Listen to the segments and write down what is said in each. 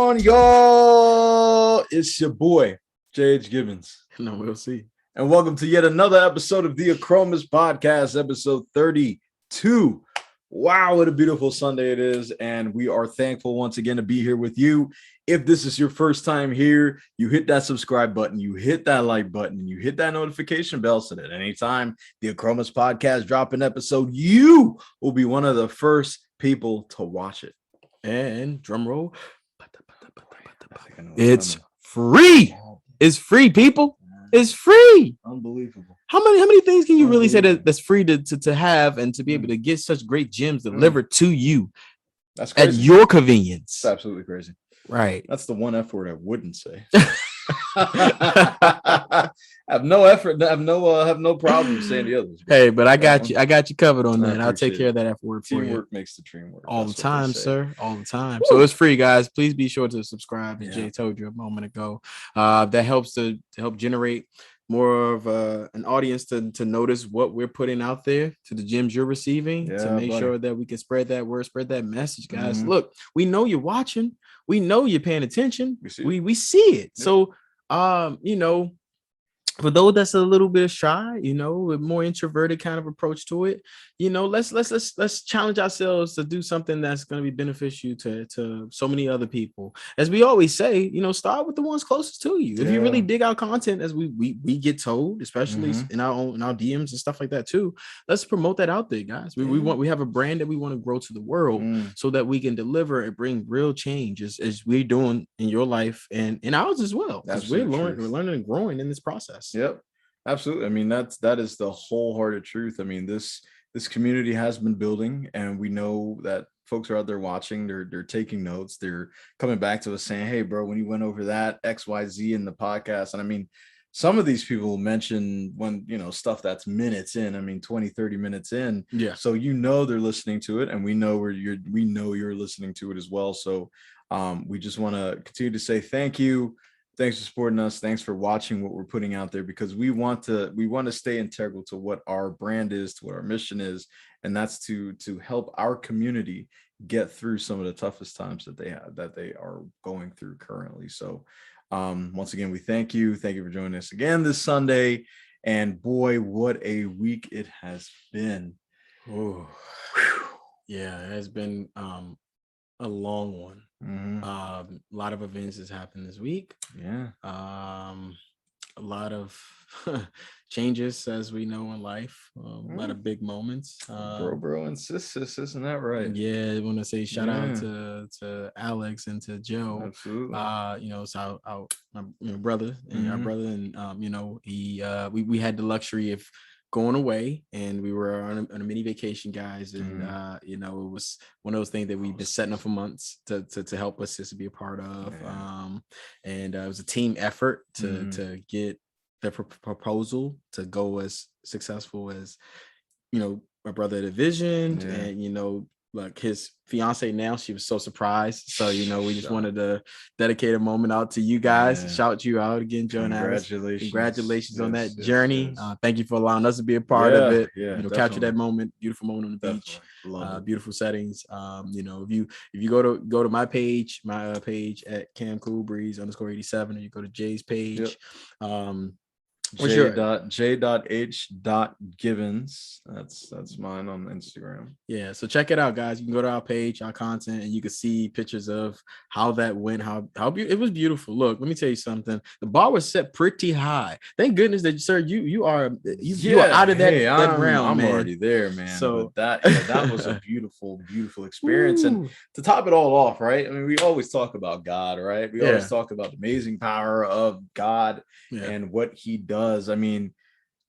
on, y'all? It's your boy, J.H. Gibbons. No, we'll see. And welcome to yet another episode of the Acromas Podcast, episode 32. Wow, what a beautiful Sunday it is. And we are thankful once again to be here with you. If this is your first time here, you hit that subscribe button, you hit that like button, you hit that notification bell so that anytime the Acromas Podcast drop an episode, you will be one of the first people to watch it. And drum roll. It's free. It's free, people. It's free. Unbelievable. How many things can you really say that's free to have and to be able to get such great gems delivered to you That's crazy. at your convenience? It's absolutely crazy. Right. That's the one F word I wouldn't say. I have no effort. I have no problem saying the others. Hey, but I got you. I got you covered on that. I'll take care of that F word for you. Teamwork makes the dream work. All the time, sir. All the time. So it's free, guys. Please be sure to subscribe. As Jay told you a moment ago, that helps to help generate more of an audience to notice what we're putting out there to the gems you're receiving, to make sure that we can spread that word, spread that message, guys. Mm-hmm. Look, we know you're watching. We know you're paying attention. We see it. Yeah. So, for those that's a little bit shy, with more introverted kind of approach to it, let's challenge ourselves to do something that's going to be beneficial to so many other people. As we always say, start with the ones closest to you. If you really dig our content, as we get told, especially in our DMs and stuff like that too, let's promote that out there, guys. We have a brand that we want to grow to the world so that we can deliver and bring real change as we're doing in your life and in ours as well. Because we're learning and growing in this process. Yep, absolutely. I mean, that is the wholehearted truth. I mean, this community has been building, and we know that folks are out there watching. They're taking notes. They're coming back to us saying, "Hey, bro, when you went over that XYZ in the podcast," and I mean, some of these people mention when stuff that's minutes in. I mean, 20, 30 minutes in. Yeah. So they're listening to it, and we know you're listening to it as well. So we just want to continue to say thank you. Thanks for supporting us. Thanks for watching what we're putting out there, because we want to stay integral to what our brand is, to what our mission is, and that's to help our community get through some of the toughest times that they are going through currently. So once again, we thank you. Thank you for joining us again this Sunday. And boy, what a week it has been. Oh, yeah, it has been a long one. A lot of events has happened this week. A lot of changes, as we know, in life. A lot of big moments. Bro and sis, isn't that right? Yeah, I want to say shout out to Alex and to Joe. Absolutely. So my brother and our brother, and we had the luxury of going away, and we were on a mini vacation, guys, and it was one of those things that we've been setting up for months to help us just to be a part of. And it was a team effort to get the proposal to go as successful as my brother had envisioned. And like his fiance now, she was so surprised. So we just wanted to dedicate a moment out to you guys. Shout you out again, Joe. Congratulations on that journey. Thank you for allowing us to be a part of it. Capture that moment, beautiful moment on the beach, beautiful settings. If you go to my page at Cam Cool Breeze _87, or you go to Jay's page. J.H.Gibbons. That's mine on Instagram. Yeah, so check it out, guys. You can go to our page, our content, and you can see pictures of how that went. How it was beautiful. Look, let me tell you something. The bar was set pretty high. Thank goodness that, sir, you are out of that realm. I'm man. already there, man. So but that was a beautiful experience. And to top it all off, right? I mean, we always talk about God, right? We always talk about the amazing power of God and what He does. I mean,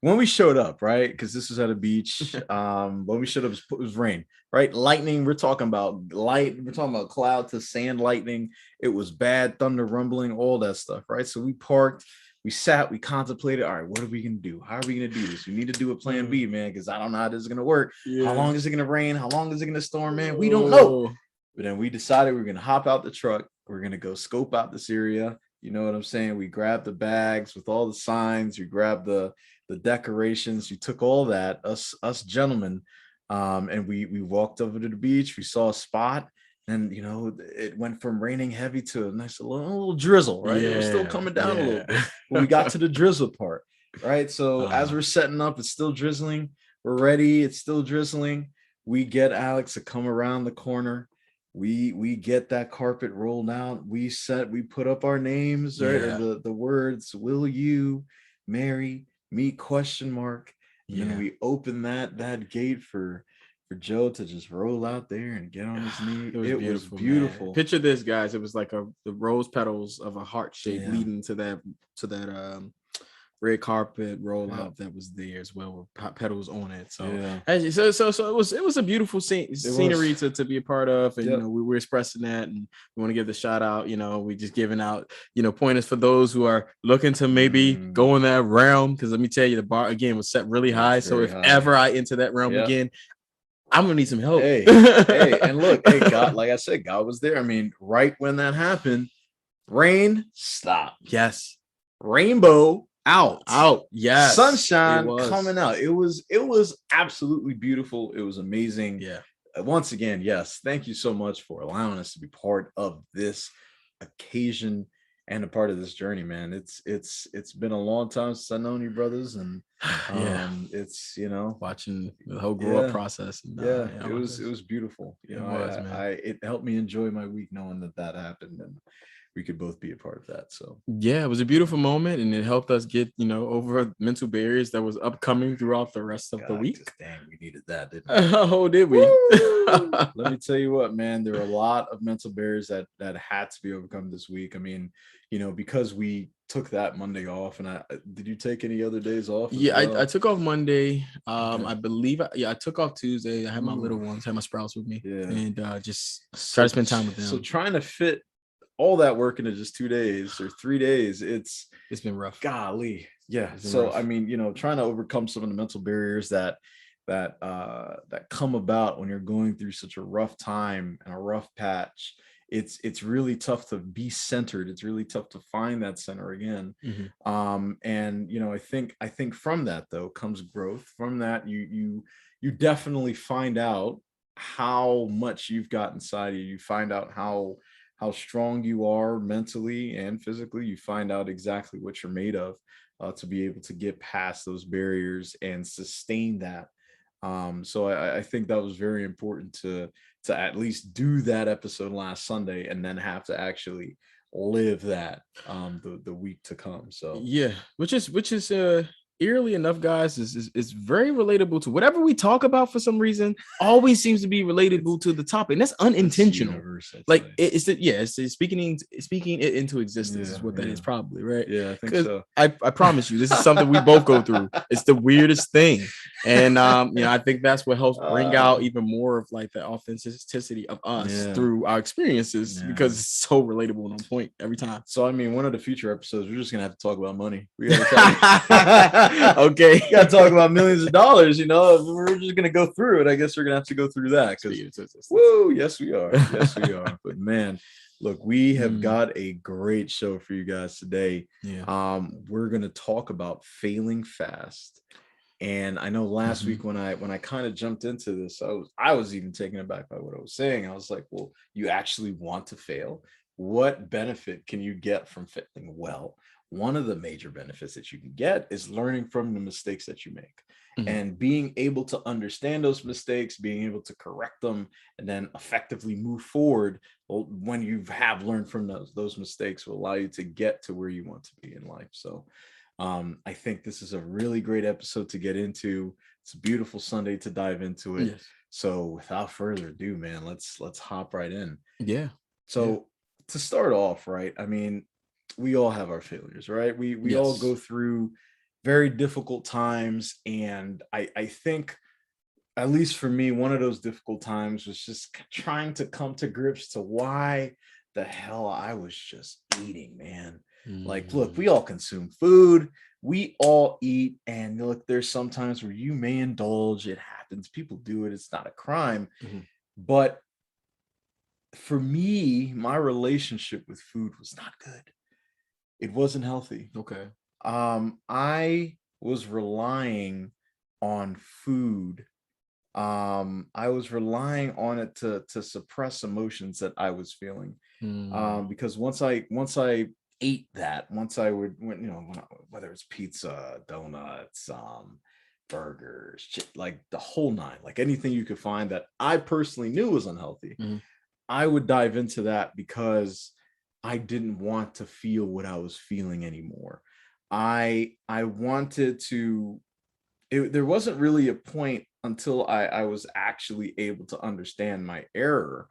when we showed up, right? Because this was at a beach. When we showed up, it was rain, right? Lightning. We're talking about light. We're talking about cloud to sand lightning. It was bad, thunder rumbling, all that stuff, right? So we parked. We sat. We contemplated. All right, what are we gonna do? How are we gonna do this? We need to do a plan B, man, because I don't know how this is gonna work. How long is it gonna rain? How long is it gonna storm, man? We don't know. But then we decided we're gonna hop out the truck. We're gonna go scope out this area. You know what I'm saying? We grabbed the bags with all the signs. We grabbed the decorations. We took all that, us gentlemen, and we walked over to the beach. We saw a spot, And it went from raining heavy to a nice little drizzle, right? It was still coming down a little bit, but we got to the drizzle part, right? So as we're setting up, it's still drizzling. We're ready. It's still drizzling. We get Alex to come around the corner. We get that carpet rolled out. We put up our names, right? And the words, "Will you marry me?" question mark. And then we open that gate for Joe to just roll out there and get on his knee. It was beautiful. Man. Picture this, guys. It was like the rose petals of a heart shape leading to that red carpet rollout that was there as well with petals on it. So it was a beautiful scenery to be a part of, and we were expressing that, and we want to give the shout out. We just giving out pointers for those who are looking to maybe go in that realm, because let me tell you, the bar again was set really high. So if ever I enter that realm again, I'm gonna need some help. Hey, and look, God, like I said, God was there. I mean, right when that happened, rain stopped. Yes. Rainbow out. Yes. Sunshine coming out. It was absolutely beautiful. It was amazing. Yeah. Once again, yes, thank you so much for allowing us to be part of this occasion and a part of this journey, man. It's been a long time since I've known you, brothers, and it's watching the whole grow up process. And, it was beautiful. It helped me enjoy my week knowing that happened, and we could both be a part of that. So it was a beautiful moment, and it helped us get over mental barriers that was upcoming throughout the rest of the week. Dang, we needed that, didn't we? Oh, did we? Let me tell you what, man, there were a lot of mental barriers that had to be overcome this week. I mean, because we took that Monday off, and did you take any other days off? I took off Monday. I believe I took off Tuesday. I had my little ones, had my sprouts with me, and just try to spend time with them. So trying to fit all that work into just 2 days or 3 days, it's been rough. Golly. Yeah. So rough. I mean, trying to overcome some of the mental barriers that come about when you're going through such a rough time and a rough patch. It's really tough to be centered. It's really tough to find that center again. And I think from that though comes growth. From that, you definitely find out how much you've got inside of you. You find out how strong you are mentally and physically. You find out exactly what you're made of, to be able to get past those barriers and sustain that. So I think that was very important to at least do that episode last Sunday, and then have to actually live that the week to come. So which is eerily enough, guys, is very relatable to whatever we talk about. For some reason, always seems to be relatable to the topic, and that's unintentional. Like it's speaking it into existence is what that is, probably, right? Yeah, I think so. I promise you, this is something we both go through. It's the weirdest thing, and I think that's what helps bring out even more of like the authenticity of us through our experiences, because it's so relatable and on point every time. So I mean, one of the future episodes, we're just gonna have to talk about money. We gotta okay, you gotta talk about millions of dollars. We're just gonna go through it. I guess we're gonna have to go through that, because yes we are. But man, look, we have got a great show for you guys today. We're gonna talk about failing fast. And I know last week when I kind of jumped into this, I was even taken aback by what I was saying. I was like, well, you actually want to fail? What benefit can you get from failing? Well, one of the major benefits that you can get is learning from the mistakes that you make, and being able to understand those mistakes, being able to correct them, and then effectively move forward when you have learned from those mistakes will allow you to get to where you want to be in life. So I think this is a really great episode to get into. It's a beautiful Sunday to dive into it. So without further ado, man, let's hop right in. So to start off, right, I mean, we all have our failures, right? We all go through very difficult times, and I think, at least for me, one of those difficult times was just trying to come to grips to why the hell I was just eating, man. Like, look, we all consume food, we all eat, and look, there's some times where you may indulge. It happens, people do it, it's not a crime. But for me, my relationship with food was not good. It wasn't healthy. Okay. I was relying on food I was relying on it to suppress emotions that I was feeling. Because once I ate that, once I would, whether it's pizza, donuts, burgers, like the whole nine, like anything you could find that I personally knew was unhealthy, I would dive into that because I didn't want to feel what I was feeling anymore. I wanted to. There wasn't really a point until I was actually able to understand my error,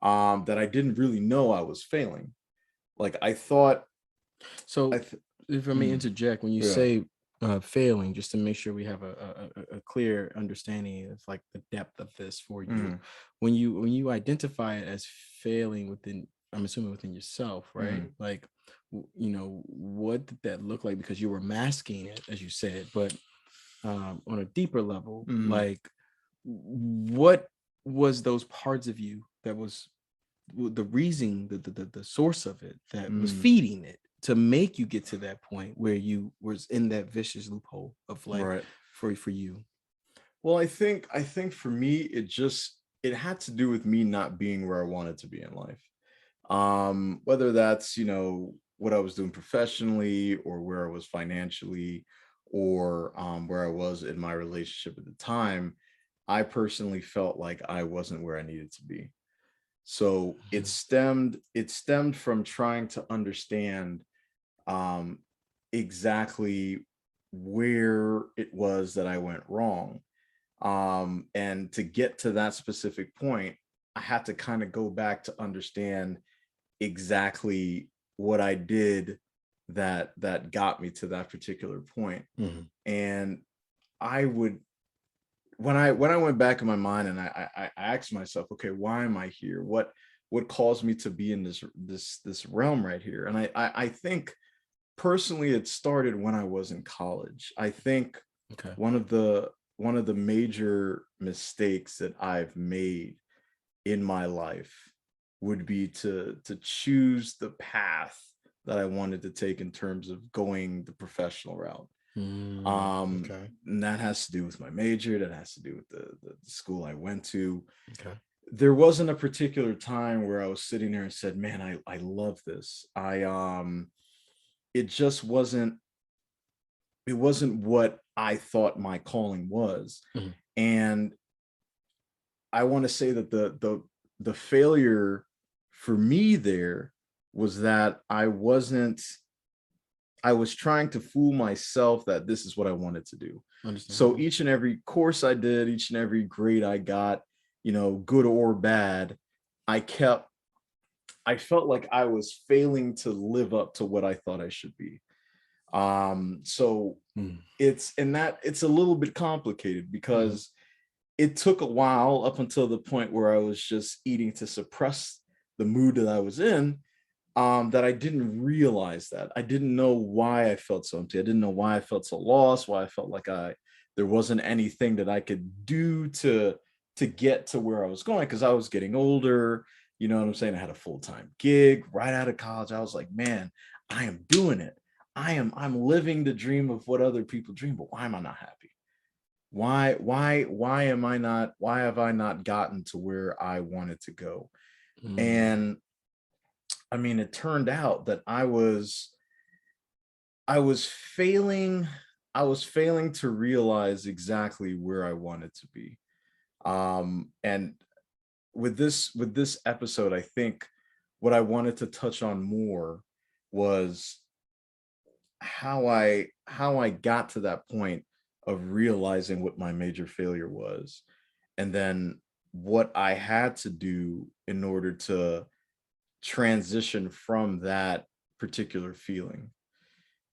that I didn't really know I was failing. Like I thought, I So, th- if I may mm, interject, when you yeah, say failing, just to make sure we have a clear understanding of like the depth of this for you, mm, when you identify it as failing within, I'm assuming within yourself, right? mm, Like, what did that look like? Because you were masking it, as you said, but on a deeper level, mm, like, what was those parts of you that was the reason, the source of it, that was mm, feeding it to make you get to that point where you was in that vicious loophole of like, right. for you. Well, I think for me, it had to do with me not being where I wanted to be in life. Whether that's, what I was doing professionally, or where I was financially, or where I was in my relationship at the time, I personally felt like I wasn't where I needed to be. So it stemmed from trying to understand, um exactly where it was that I went wrong. And to get to that specific point, I had to kind of go back to understand exactly what I did that got me to that particular point. Mhm. And I would, when I went back in my mind, and I asked myself, okay, why am I here? What caused me to be in this realm right here? And I think personally it started when I was in college. I think Okay. one of the major mistakes that I've made in my life would be to choose the path that I wanted to take in terms of going the professional route. Okay. And that has to do with my major, that has to do with the school I went to. Okay. There wasn't a particular time where I was sitting there and said, man, I love this. It just wasn't what I thought my calling was. Mhm. And I want to say that the failure for me there was that I was trying to fool myself that this is what I wanted to do. So Understandable. each and every course I did, each and every grade I got, good or bad, I kept I felt like I was failing to live up to what I thought I should be. So Mm. it's a little bit complicated Mhm. because it took a while up until the point where I was just eating to suppress the mood that I was in, that I didn't realize that. I didn't know why I felt so empty. I didn't know why I felt so lost, why I felt like there wasn't anything that I could do to get to where I was going, because I was getting older. You know what I'm saying? I had a full-time gig right out of college. I was like, man, I am doing it. I'm living the dream of what other people dream, but why am I not happy? Why have I not gotten to where I wanted to go? Mm. And I mean, it turned out that I was failing to realize exactly where I wanted to be. And with this episode, I think what I wanted to touch on more was how I got to that point of realizing what my major failure was, and then what I had to do in order to transition from that particular feeling.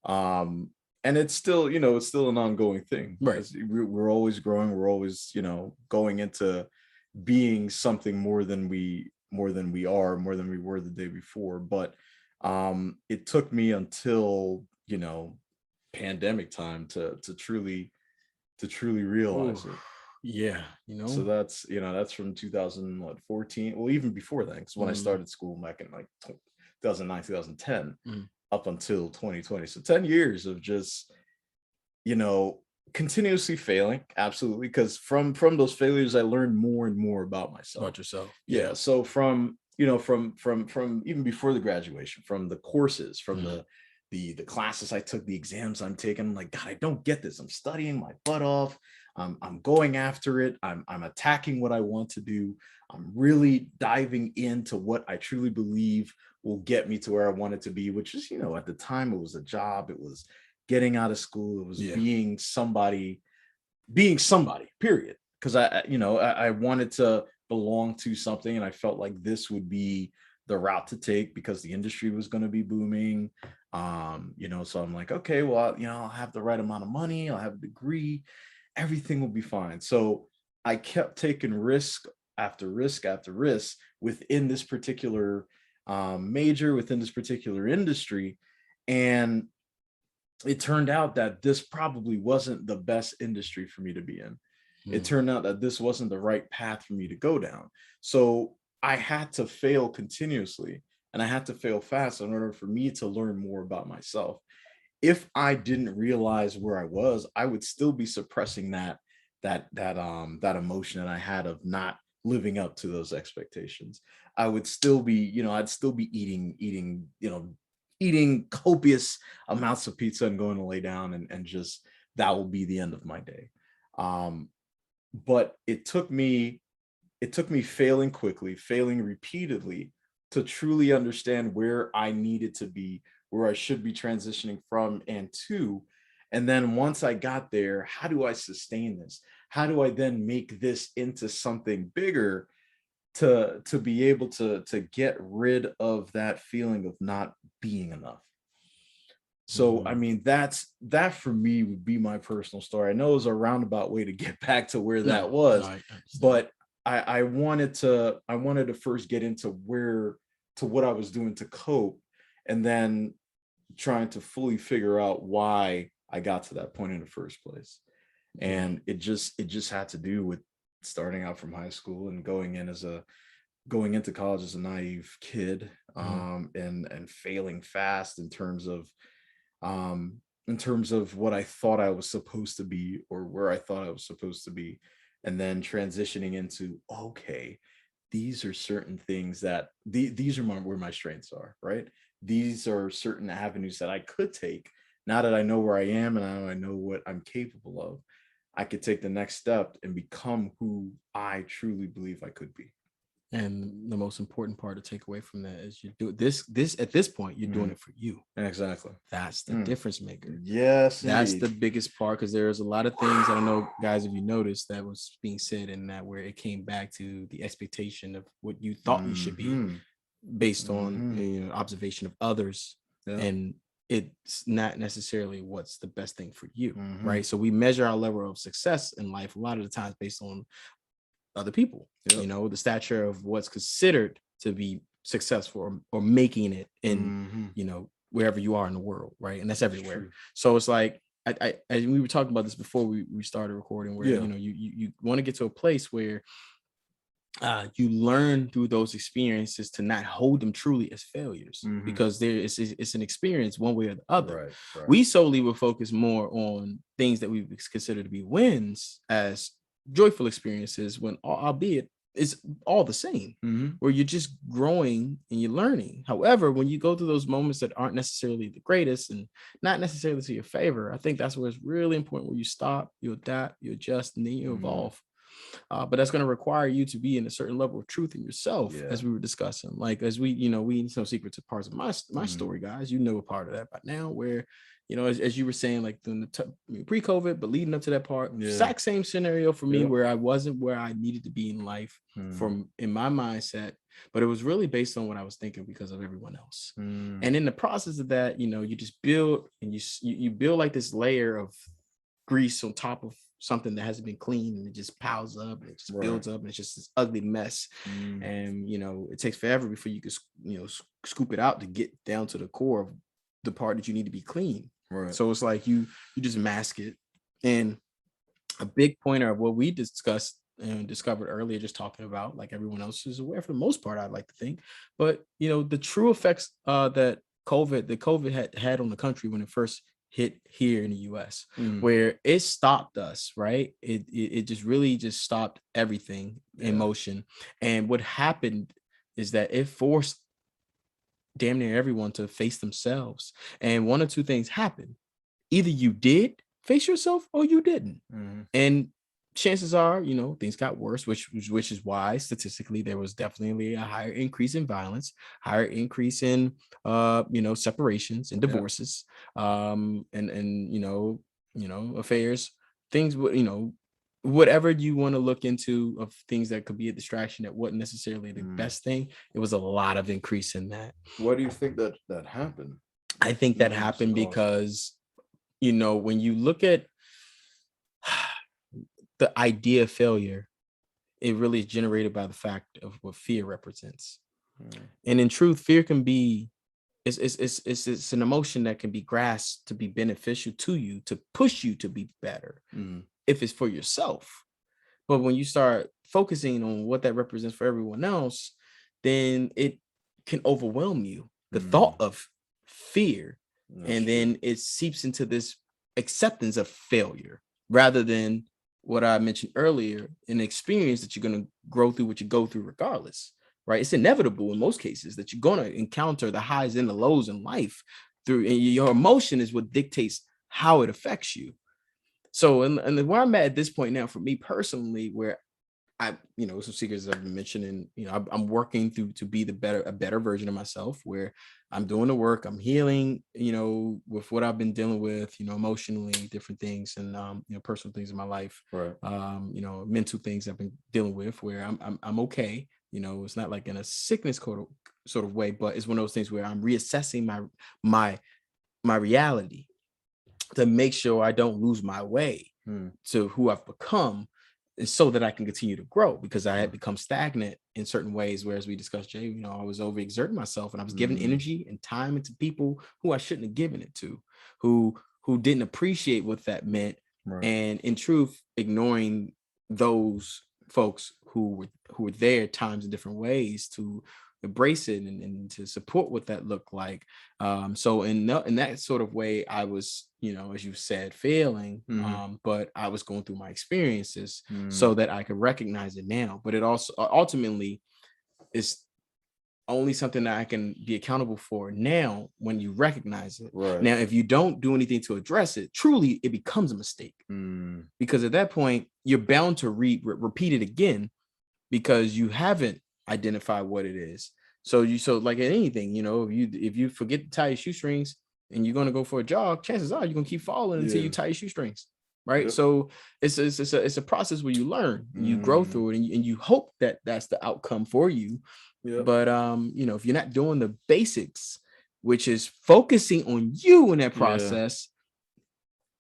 um and it's still an ongoing thing, Right. as we're always growing, we're always going into being something more than we are, more than we were the day before. But it took me until pandemic time to truly Oh, realize it. yeah. So that's from 2014, well, even before that, because when I Mm, started school back in like 2009, 2010, mm, up until 2020. So 10 years of just, you know, continuously failing, absolutely, because from those failures I learned more and more about myself. About yourself. Yeah. So from from even before the graduation, from the courses, from the classes I took, the exams I'm taking, I'm like, God, I don't get this. I'm studying my butt off. I'm going after it. I'm attacking what I want to do. I'm really diving into what I truly believe will get me to where I want it to be, which is, at the time it was a job, it was getting out of school, it was being somebody, period. Because I wanted to belong to something, and I felt like this would be the route to take because the industry was going to be booming. So I'm like, okay, well, I'll have the right amount of money, I'll have a degree, everything will be fine. So I kept taking risk after risk after risk within this particular major, within this particular industry. And it turned out that this probably wasn't the best industry for me to be in. It turned out that this wasn't the right path for me to go down. So I had to fail continuously, and I had to fail fast in order for me to learn more about myself. If I didn't realize where I was, I would still be suppressing that emotion that I had of not living up to those expectations. I would still be, I'd still be eating copious amounts of pizza and going to lay down, and just that will be the end of my day. But it took me failing quickly, failing repeatedly, to truly understand where I needed to be, where I should be transitioning from and to. And then once I got there, how do I sustain this? How do I then make this into something bigger, to be able to get rid of that feeling of not being enough? So, I mean, that for me would be my personal story. I know it was a roundabout way to get back to where that was, I understand. but I wanted to first get into what I was doing to cope, and then trying to fully figure out why I got to that point in the first place. And it just had to do with starting out from high school and going into college as a naive kid, and failing fast in terms of what I thought I was supposed to be, or where I thought I was supposed to be, and then transitioning into, okay, these are certain things that these are where my strengths are, right? These are certain avenues that I could take. Now that I know where I am and now I know what I'm capable of, I could take the next step and become who I truly believe I could be. And the most important part to take away from that is you do this at this point, you're doing it for you. Exactly. That's the difference maker. Yes, that's indeed. the biggest part, because there's a lot of things, I don't know, guys, if you noticed, that was being said in that, where it came back to the expectation of what you thought you should be based on observation of others. And it's not necessarily what's the best thing for you, right? So we measure our level of success in life a lot of the times based on other people, the stature of what's considered to be successful, or making it in, wherever you are in the world, right? And that's everywhere. So it's like, I we were talking about this before we started recording, where you want to get to a place where you learn through those experiences to not hold them truly as failures, because it's an experience one way or the other. Right. We solely will focus more on things that we consider to be wins as joyful experiences, when albeit it's all the same, where you're just growing and you're learning. However, when you go through those moments that aren't necessarily the greatest and not necessarily to your favor, I think that's where it's really important, where you stop, you adapt, you adjust, and then you evolve. But that's going to require you to be in a certain level of truth in yourself, as we were discussing. Like, as we it's no secret to parts of my story, guys. You know a part of that by now, where as you were saying, like pre-COVID, but leading up to that part, exact same scenario for me, where I wasn't where I needed to be in life from in my mindset, but it was really based on what I was thinking because of everyone else. And in the process of that, you just build, and you build like this layer of grease on top of something that hasn't been cleaned, and it just piles up and it just builds up, and it's just this ugly mess. And it takes forever before you can scoop it out to get down to the core of the part that you need to be clean. So it's like you just mask it. And a big pointer of what we discussed and discovered earlier, just talking about, like everyone else is aware for the most part, I'd like to think, but the true effects that COVID had on the country when it first hit here in the US, where it stopped us, right? It just really just stopped everything in motion. And what happened is that it forced damn near everyone to face themselves. And one or two things happened. Either you did face yourself or you didn't. And chances are, you know, things got worse, which is why statistically there was definitely a higher increase in violence, higher increase in you know, separations and divorces, and you know, affairs, things, you know, whatever you want to look into of things that could be a distraction that wasn't necessarily the best thing. It was a lot of increase in that. Why do you think that happened? I think that happened because, you know, when you look at the idea of failure, it really is generated by the fact of what fear represents. And in truth, fear can be, it's an emotion that can be grasped to be beneficial to you, to push you to be better if it's for yourself. But when you start focusing on what that represents for everyone else, then it can overwhelm you. The thought of fear, and then it seeps into this acceptance of failure rather than what I mentioned earlier, an experience that you're going to grow through what you go through regardless, right? It's inevitable in most cases that you're going to encounter the highs and the lows in life through, and your emotion is what dictates how it affects you. So, and where I'm at this point now, for me personally, where I, you know, some secrets I've been mentioning, you know, I'm working through to be a better version of myself, where I'm doing the work, I'm healing, you know, with what I've been dealing with, you know, emotionally, different things, and you know, personal things in my life, right? You know, mental things I've been dealing with, where I'm okay. You know, it's not like in a sickness sort of way, but it's one of those things where I'm reassessing my reality to make sure I don't lose my way to who I've become, so that I can continue to grow, because I had become stagnant in certain ways. Whereas we discussed, Jay, you know, I was overexerting myself and I was giving energy and time into people who I shouldn't have given it to, who didn't appreciate what that meant. Right. And in truth, ignoring those folks who were there at times in different ways to embrace it and to support what that looked like. So in that sort of way, I was, you know, as you said, failing, but I was going through my experiences so that I could recognize it now. But it also ultimately is only something that I can be accountable for now when you recognize it. Right. Now, if you don't do anything to address it, truly it becomes a mistake, because at that point you're bound to repeat it again, because you haven't identified what it is. So like in anything, you know, if you forget to tie your shoestrings and you're going to go for a jog, chances are you're going to keep falling until you tie your shoestrings, right? Yep. So it's a process where you learn, you grow through it, and you hope that that's the outcome for you. Yep. But you know, if you're not doing the basics, which is focusing on you in that process,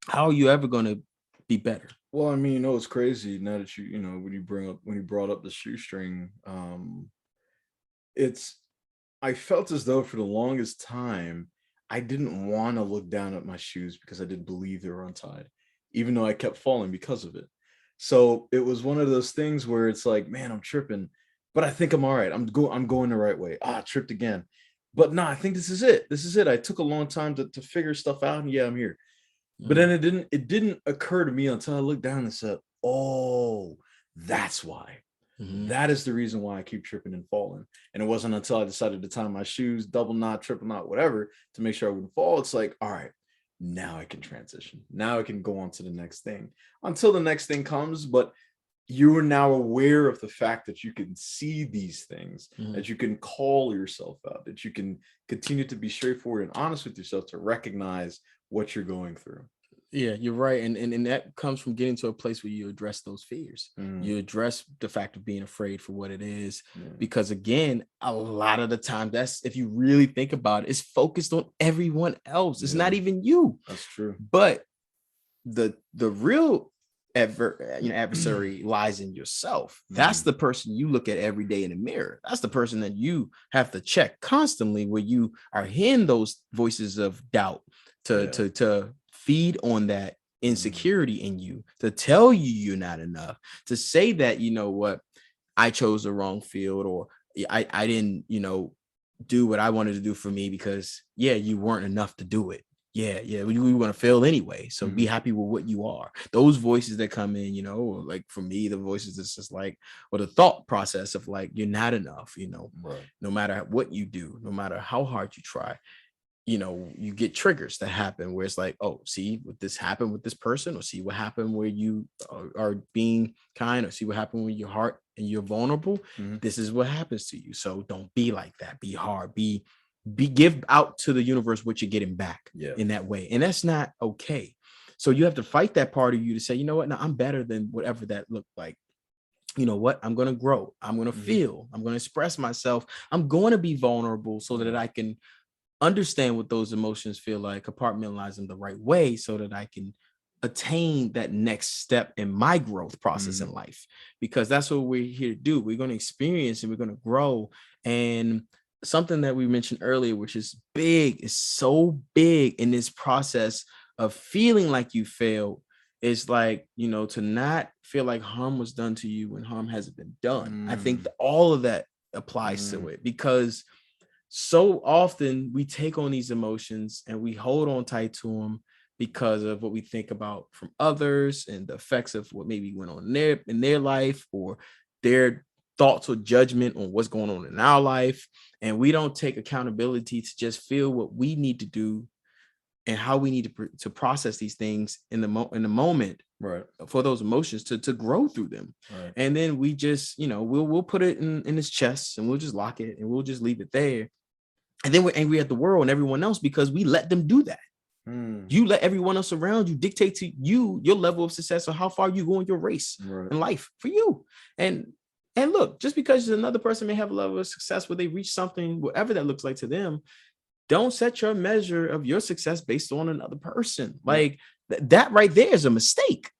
how are you ever going to be better? Well, I mean, you know, it's crazy now that you know, when you brought up the shoestring, I felt as though for the longest time, I didn't want to look down at my shoes because I did believe they were untied, even though I kept falling because of it. So it was one of those things where it's like, man, I'm tripping, but I think I'm all right. I'm going the right way. I tripped again. But no, I think this is it. This is it. I took a long time to figure stuff out, and yeah, I'm here. But then it didn't occur to me until I looked down and said, oh, that's why. That is the reason why I keep tripping and falling. And it wasn't until I decided to tie my shoes, double knot, triple knot, whatever, to make sure I wouldn't fall. It's like, all right, now I can transition. Now I can go on to the next thing until the next thing comes. But you are now aware of the fact that you can see these things, that you can call yourself out, that you can continue to be straightforward and honest with yourself to recognize what you're going through. Yeah, you're right. And that comes from getting to a place where you address those fears. You address the fact of being afraid for what it is. Because again, a lot of the time, that's, if you really think about it, it's focused on everyone else. It's not even you. That's true. But the real adversary lies in yourself. That's the person you look at every day in the mirror. That's the person that you have to check constantly, where you are hearing those voices of doubt to feed on that insecurity in you, to tell you you're not enough, to say that, you know what, I chose the wrong field, or I didn't, you know, do what I wanted to do for me because you weren't enough to do it. we want to fail anyway. So be happy with what you are. Those voices that come in, you know, like for me, the voices that's just like, or the thought process of like, you're not enough, you know, no matter what you do, no matter how hard you try, you know, you get triggers that happen where it's like, oh, see what this happened with this person, or see what happened where you are being kind, or see what happened with your heart and you're vulnerable. This is what happens to you. So don't be like that. Be hard. Give out to the universe what you're getting back in that way. And that's not okay. So you have to fight that part of you to say, you know what, now I'm better than whatever that looked like. You know what, I'm going to grow. I'm going to feel. I'm going to express myself. I'm going to be vulnerable so that I can understand what those emotions feel like, compartmentalize them the right way so that I can attain that next step in my growth process in life, because that's what we're here to do. We're going to experience and we're going to grow. And something that we mentioned earlier, which is big, is so big in this process of feeling like you failed, is like, you know, to not feel like harm was done to you when harm hasn't been done. I think that all of that applies to it, because so often we take on these emotions and we hold on tight to them because of what we think about from others and the effects of what maybe went on in their life, or their thoughts or judgment on what's going on in our life. And we don't take accountability to just feel what we need to do and how we need to process these things in the moment, for those emotions to grow through them. And then we just, you know, we'll put it in his chest and we'll just lock it and we'll just leave it there. And then we're angry at the world and everyone else because we let them do that. You let everyone else around you dictate to you your level of success or how far you go in your race in life for you. And look, just because another person may have a level of success where they reach something, whatever that looks like to them, don't set your measure of your success based on another person. Like that right there is a mistake.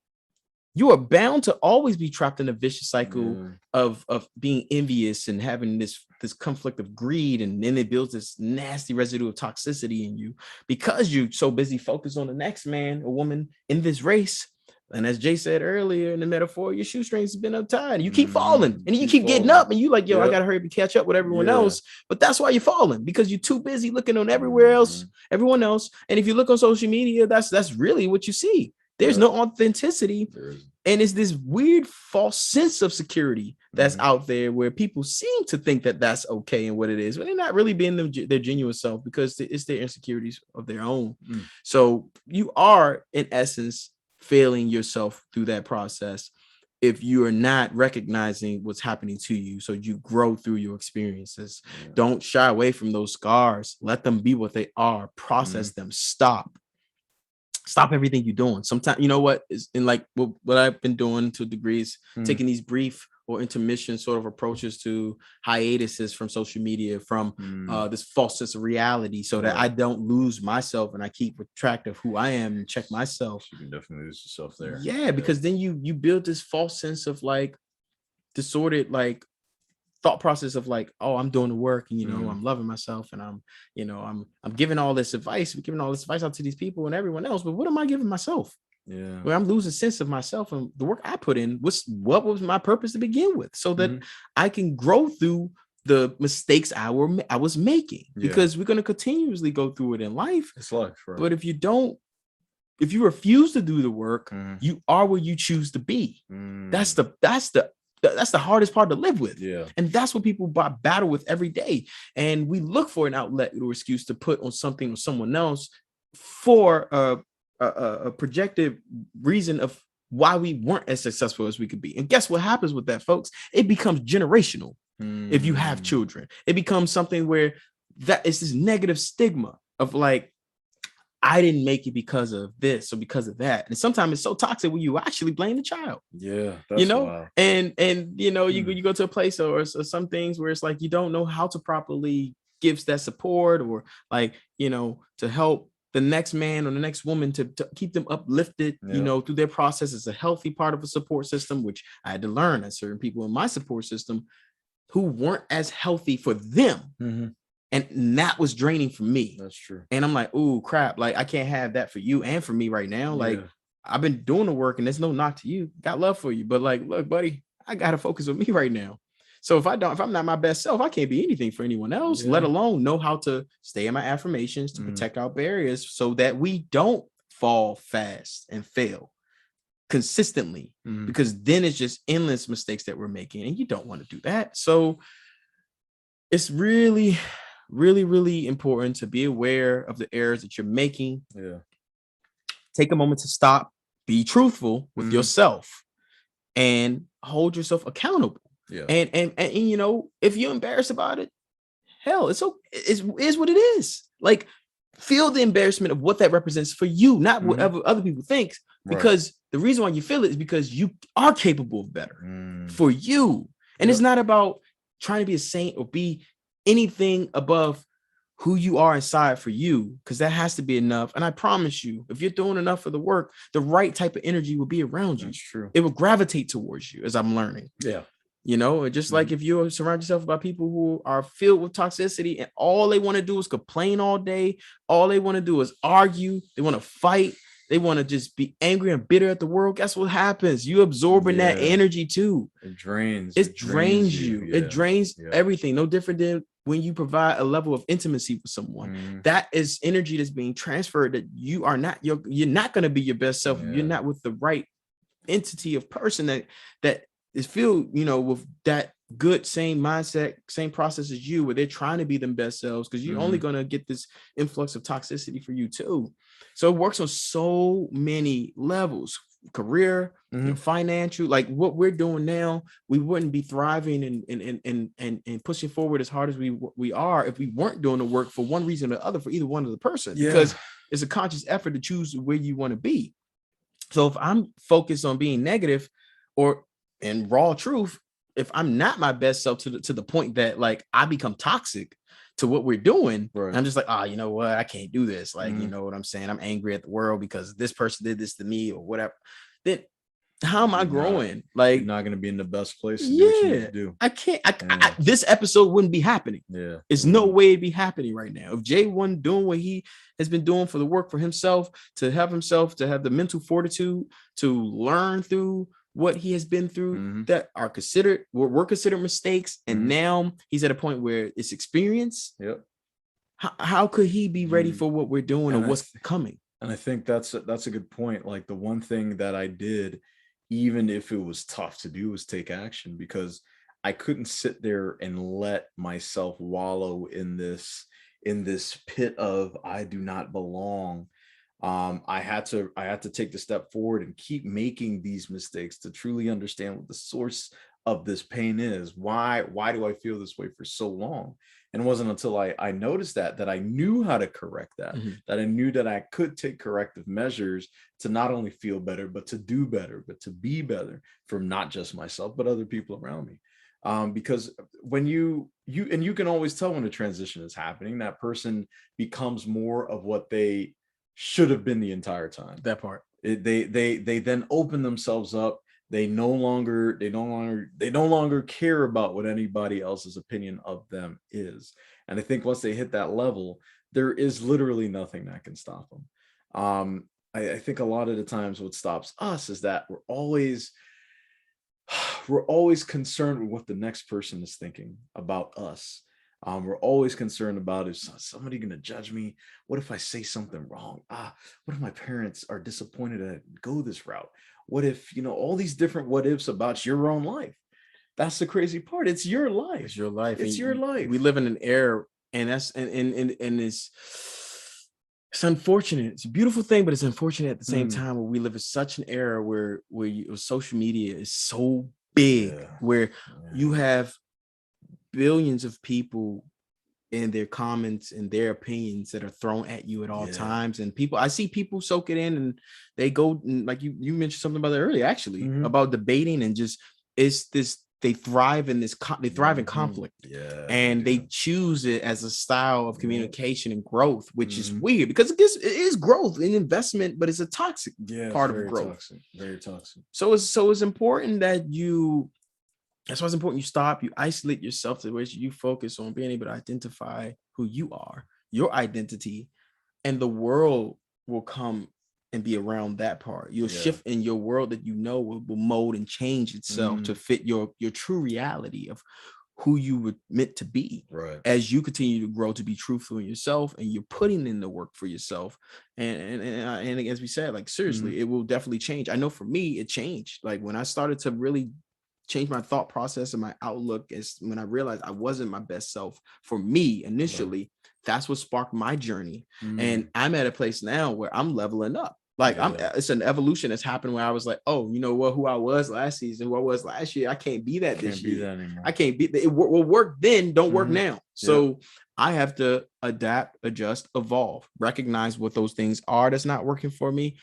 You are bound to always be trapped in a vicious cycle of being envious and having this conflict of greed, and then it builds this nasty residue of toxicity in you because you're so busy focused on the next man or woman in this race. And as Jay said earlier in the metaphor, your shoestrings have been untied. You keep falling, and you keep getting up, and you like, yo, I gotta hurry up and catch up with everyone else. But that's why you're falling, because you're too busy looking on everywhere else, everyone else. And if you look on social media, that's really what you see. There's no authenticity. And it's this weird false sense of security that's out there where people seem to think that that's okay and what it is, but they're not really being their genuine self, because it's their insecurities of their own. So you are, in essence, failing yourself through that process if you are not recognizing what's happening to you. So you grow through your experiences. Don't shy away from those scars. Let them be what they are. Process them. Stop everything you're doing. Sometimes, you know what is in, like what I've been doing to degrees, taking these brief or intermission sort of approaches to hiatuses from social media, from this false sense of reality, so that I don't lose myself and I keep track of who I am and check myself. You can definitely lose yourself there. Yeah, because then you build this false sense of like disordered, like thought process of like, oh, I'm doing the work, and you know, I'm loving myself, and I'm, you know, I'm giving all this advice, we're giving all this advice out to these people and everyone else, but what am I giving myself? Where I'm losing sense of myself and the work I put in. What was my purpose to begin with, so that I can grow through the mistakes I was making, because we're going to continuously go through it in life. It's life, right? But if you refuse to do the work, you are where you choose to be. That's the hardest part to live with. And that's what people battle with every day. And we look for an outlet or excuse to put on something or someone else for a projected reason of why we weren't as successful as we could be. And guess what happens with that, folks? It becomes generational. If you have children, it becomes something where that is this negative stigma of like, I didn't make it because of this or because of that. And sometimes it's so toxic when you actually blame the child. That's you know, wild. and you know, you go to a place or some things where it's like you don't know how to properly give that support, or like, you know, to help the next man or the next woman to keep them uplifted, you know, through their process. Is a healthy part of a support system, which I had to learn that certain people in my support system who weren't as healthy for them. And that was draining for me. That's true. And I'm like, ooh, crap. Like, I can't have that for you and for me right now. Like, I've been doing the work, and there's no knock to you. Got love for you. But like, look, buddy, I got to focus on me right now. So if I'm not my best self, I can't be anything for anyone else, let alone know how to stay in my affirmations to protect our barriers so that we don't fall fast and fail consistently, because then it's just endless mistakes that we're making, and you don't want to do that. So it's really, really, really important to be aware of the errors that you're making. Take a moment to stop, be truthful with yourself, and hold yourself accountable. And you know, if you're embarrassed about it, hell, it's okay. It is what it is. Like, feel the embarrassment of what that represents for you, not whatever other people think. Because the reason why you feel it is because you are capable of better for you. And it's not about trying to be a saint or be anything above who you are inside for you, because that has to be enough. And I promise you, if you're doing enough of the work, the right type of energy will be around you. That's true. It will gravitate towards you, as I'm learning. You know, just like if you surround yourself by people who are filled with toxicity and all they want to do is complain all day, all they want to do is argue, they want to fight, they want to just be angry and bitter at the world, guess what happens? You absorbing that energy too. It drains. It drains you. It drains everything. No different than when you provide a level of intimacy with someone. That is energy that's being transferred that you're not going to be your best self. You're not with the right entity of person that is filled, you know, with that good same mindset, same process as you, where they're trying to be them best selves, because you're only going to get this influx of toxicity for you too. So it works on so many levels: career, you know, financial. Like what we're doing now, we wouldn't be thriving and pushing forward as hard as we are if we weren't doing the work for one reason or the other for either one of the person, because it's a conscious effort to choose where you want to be. So if I'm focused on being negative or in raw truth, if I'm not my best self to the point that like I become toxic to what we're doing, I'm just like, you know what, I can't do this. Like, you know what I'm saying? I'm angry at the world because this person did this to me or whatever. Then how am I growing? Like, you're not going to be in the best place to do what you need to do. I can't. This episode wouldn't be happening. There's no way it'd be happening right now. If Jay wasn't doing what he has been doing for the work for himself, to have the mental fortitude to learn through what he has been through that are were considered mistakes, and now he's at a point where it's experience. How could he be ready for what we're doing or what's coming? And I think that's a good point. Like, the one thing that I did, even if it was tough to do, was take action, because I couldn't sit there and let myself wallow in this pit of I do not belong. I had to take the step forward and keep making these mistakes to truly understand what the source of this pain is. Why do I feel this way for so long? And it wasn't until I noticed that I knew how to correct that, that I knew that I could take corrective measures to not only feel better, but to do better, but to be better from not just myself, but other people around me. Because when you can always tell when a transition is happening, that person becomes more of what they should have been the entire time. That part. They then open themselves up. They no longer care about what anybody else's opinion of them is. And I think once they hit that level, there is literally nothing that can stop them. I think a lot of the times what stops us is that we're always concerned with what the next person is thinking about us. We're always concerned about, is somebody going to judge me? What if I say something wrong? What if my parents are disappointed I go this route? What if, all these different what ifs about your own life? That's the crazy part. It's your life. It's your life. It's your life. We live in an era, and that's and it's unfortunate. It's a beautiful thing, but it's unfortunate at the same time, where we live in such an era where social media is so big, where you have billions of people in their comments and their opinions that are thrown at you at all times. And I see people soak it in, and they go, like you mentioned something about that earlier, actually, about debating, and just they thrive in conflict. And they choose it as a style of communication and growth, which is weird, because it is growth and investment, but it's a toxic part of growth. Very toxic. So it's important that that's why it's important you stop, you isolate yourself to where you focus on being able to identify who you are, your identity, and the world will come and be around that part. You'll shift in your world that will mold and change itself to fit your true reality of who you were meant to be. Right. As you continue to grow to be truthful in yourself, and you're putting in the work for yourself. And as we said, like, seriously, it will definitely change. I know for me, it changed. Like, when I started to really change my thought process and my outlook, is when I realized I wasn't my best self for me initially. That's what sparked my journey. And I'm at a place now where I'm leveling up. Like, it's an evolution that's happened where I was like, oh, you know what, who I was last season, who I was last year, I can't be that this year. I can't be it will work then, don't work now. So I have to adapt, adjust, evolve, recognize what those things are that's not working for me,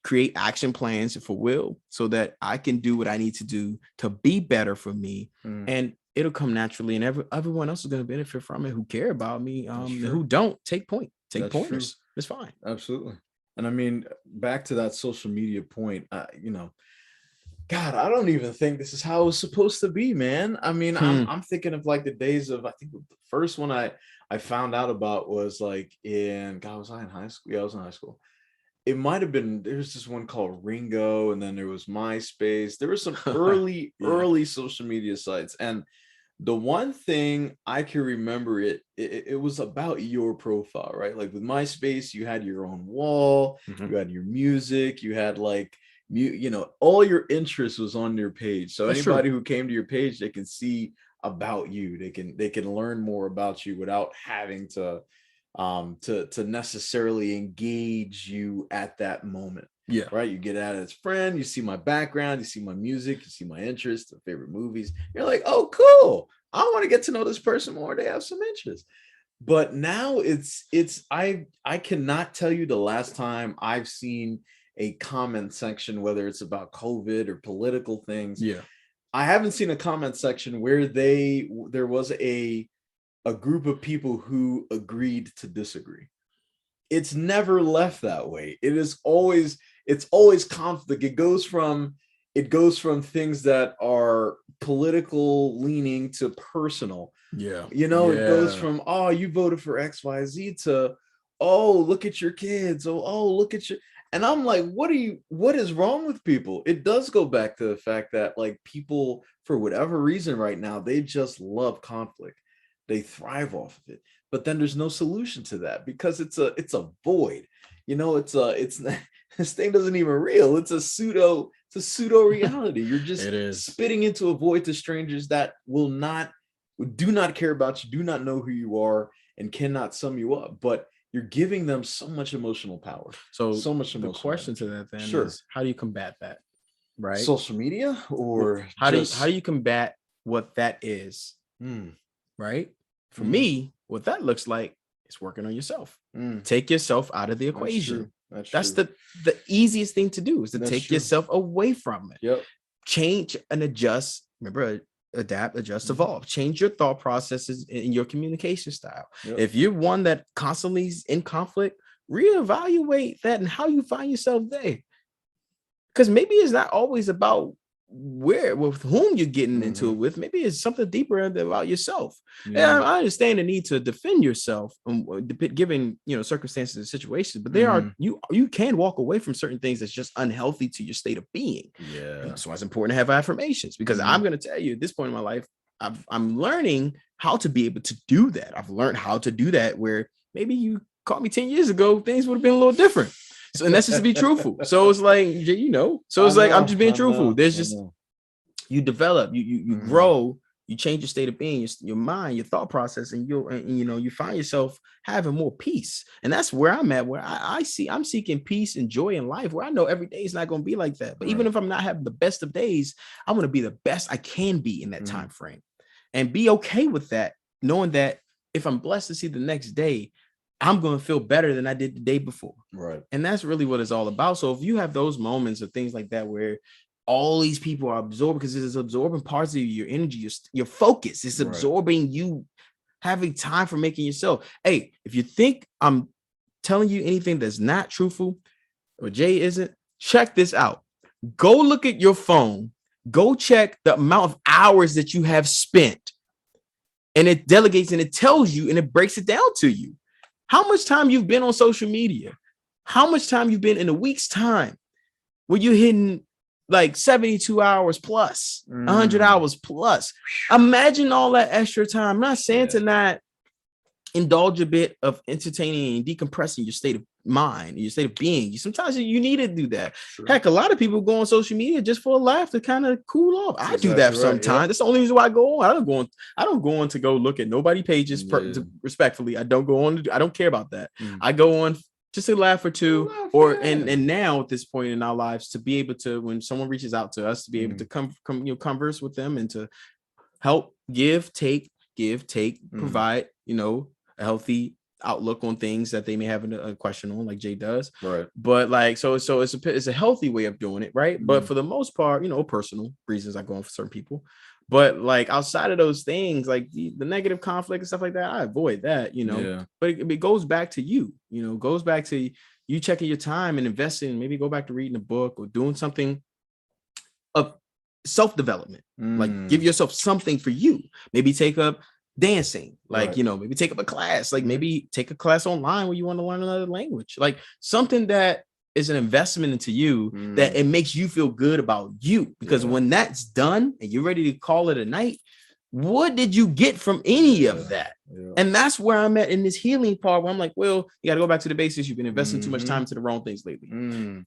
create action plans for Will so that I can do what I need to do to be better for me. And it'll come naturally, and everyone else is going to benefit from it who care about me. Who don't, take pointers. True. It's fine. Absolutely. And I mean, back to that social media point, God, I don't even think this is how it was supposed to be, man. I mean, I'm thinking of like the days of, I think the first one I found out about was like was I in high school? Yeah, I was in high school. It might have been, there's this one called Ringo, and then there was MySpace. There were some early social media sites. And the one thing I can remember, it was about your profile, right? Like with MySpace, you had your own wall, you had your music, you had like, all your interest was on your page. So anybody who came to your page, they can see about you. They can learn more about you without having to necessarily engage you at that moment. Yeah. Right. You get at it as friend, you see my background, you see my music, you see my interests, favorite movies. You're like, oh, cool. I want to get to know this person more. They have some interest. But now I cannot tell you the last time I've seen a comment section, whether it's about COVID or political things. Yeah. I haven't seen a comment section where there was a group of people who agreed to disagree. It's never left that way. It's always conflict. It goes from things that are political leaning to personal. Yeah. It goes from, oh, you voted for XYZ to, oh, look at your kids. Oh, look at your, and I'm like, what is wrong with people? It does go back to the fact that like people, for whatever reason right now, they just love conflict. They thrive off of it. But then there's no solution to that because it's a void. This thing doesn't even real. It's a pseudo reality. You're just spitting into a void to strangers that do not care about you, do not know who you are, and cannot sum you up. But you're giving them so much emotional power. So much emotional. The question to that then is, how do you combat that? Right? Social media, or how do you combat what that is? Right? For me, what that looks like is working on yourself. Take yourself out of the equation. That's the easiest thing to do, is to take yourself away from it. Yep. Change and adjust. Remember, adapt, adjust, evolve. Change your thought processes and your communication style. Yep. If you're one that constantly is in conflict, reevaluate that and how you find yourself there. Because maybe it's not always about with whom you're getting into it with. Maybe it's something deeper about yourself. And I understand the need to defend yourself, given circumstances and situations, but there are you can walk away from certain things that's just unhealthy to your state of being. Yeah. And so it's important to have affirmations, because I'm going to tell you, at this point in my life, I'm learning how to be able to do that. I've learned how to do that, where maybe you caught me 10 years ago, things would have been a little different. So, and that's just to be truthful. So it's like, I'm just being truthful. There's just, you develop, you grow, you change your state of being, your mind, your thought process, and you find yourself having more peace. And that's where I'm at, where I'm seeking peace and joy in life, where I know every day is not going to be like that. But even if I'm not having the best of days, I'm going to be the best I can be in that time frame, and be okay with that, knowing that if I'm blessed to see the next day, I'm going to feel better than I did the day before. Right. And that's really what it's all about. So if you have those moments of things like that, where all these people are absorbed, because it's absorbing parts of your energy, your focus, it's absorbing you having time for making yourself. Hey, if you think I'm telling you anything that's not truthful, or Jay isn't, check this out. Go look at your phone. Go check the amount of hours that you have spent. And it delegates and it tells you and it breaks it down to you how much time you've been on social media. how much time you've been in a week's time where you're hitting like 72 hours plus, 100 hours plus. Imagine all that extra time. I'm not saying to not indulge a bit of entertaining and decompressing your state of mind, your state of being. Sometimes you need to do that. Sure. Heck, a lot of people go on social media just for a laugh to kind of cool off. That's I do that sometimes. Right. That's the only reason why I go on. I don't go on to go look at nobody's pages. Respectfully, I don't go on. I don't care about that. I go on just a laugh or two, and now at this point in our lives, to be able to, when someone reaches out to us, to be able to come converse with them and to help, give, take, provide, a healthy outlook on things that they may have a question on, like Jay does. Right. But like, so it's a healthy way of doing it, right? But for the most part, personal reasons I go on for certain people. But like outside of those things, like the negative conflict and stuff like that, I avoid that, But it goes back to you, goes back to you checking your time and investing, maybe go back to reading a book or doing something of self-development. Like give yourself something for you. Maybe take up dancing, like maybe take up a class, like maybe take a class online where you want to learn another language, like something that is an investment into you, that it makes you feel good about you, because when that's done and you're ready to call it a night, what did you get from any of that? And that's where I'm at in this healing part, where I'm like, well, you got to go back to the basics. You've been investing too much time into the wrong things lately.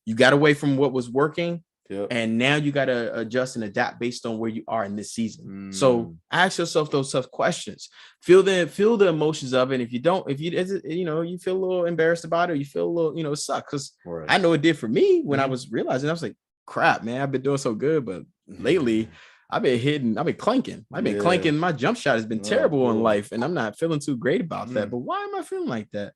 You got away from what was working. And now you got to adjust and adapt based on where you are in this season. So ask yourself those tough questions. Feel the emotions of it. If you you feel a little embarrassed about it, or you feel a little, it sucks. Because I know it did for me when I was realizing, I was like, crap, man, I've been doing so good, but lately I've been clanking. My jump shot has been terrible in life, and I'm not feeling too great about that. But why am I feeling like that?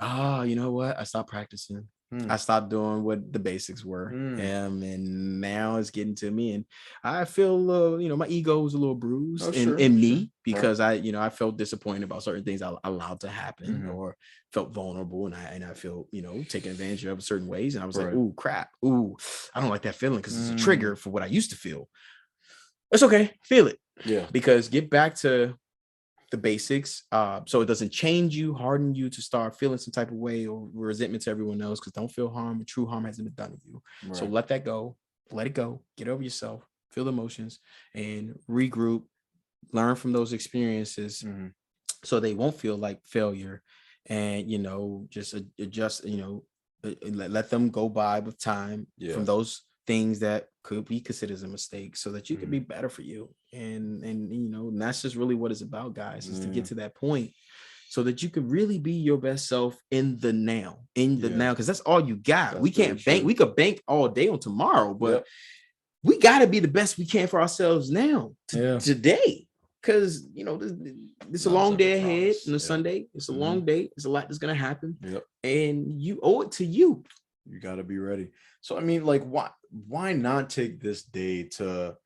Oh, you know what? I stopped practicing. I stopped doing what the basics were, and now it's getting to me, and I feel a little, my ego was a little bruised in me, because I felt disappointed about certain things I allowed to happen, or felt vulnerable, and I feel taken advantage of certain ways, and I was like, ooh, crap, ooh, I don't like that feeling, because it's a trigger for what I used to feel. It's okay, feel it, because get back to the basics, so it doesn't change you, harden you to start feeling some type of way or resentment to everyone else, because don't feel harm. True harm hasn't been done to you. So let that go, let it go, get over yourself, feel the emotions, and regroup, learn from those experiences, so they won't feel like failure, and just adjust, let them go by with time from those things that could be considered a mistake, so that you can be better for you. And that's just really what it's about, guys, is to get to that point, so that you can really be your best self in the now, because that's all you got. We can't bank. We could bank all day on tomorrow, but we got to be the best we can for ourselves now, today. Because it's a long day ahead on a Sunday. It's a long day. It's a lot that's gonna happen, and you owe it to you. You got to be ready. So I mean, like, why not take this day to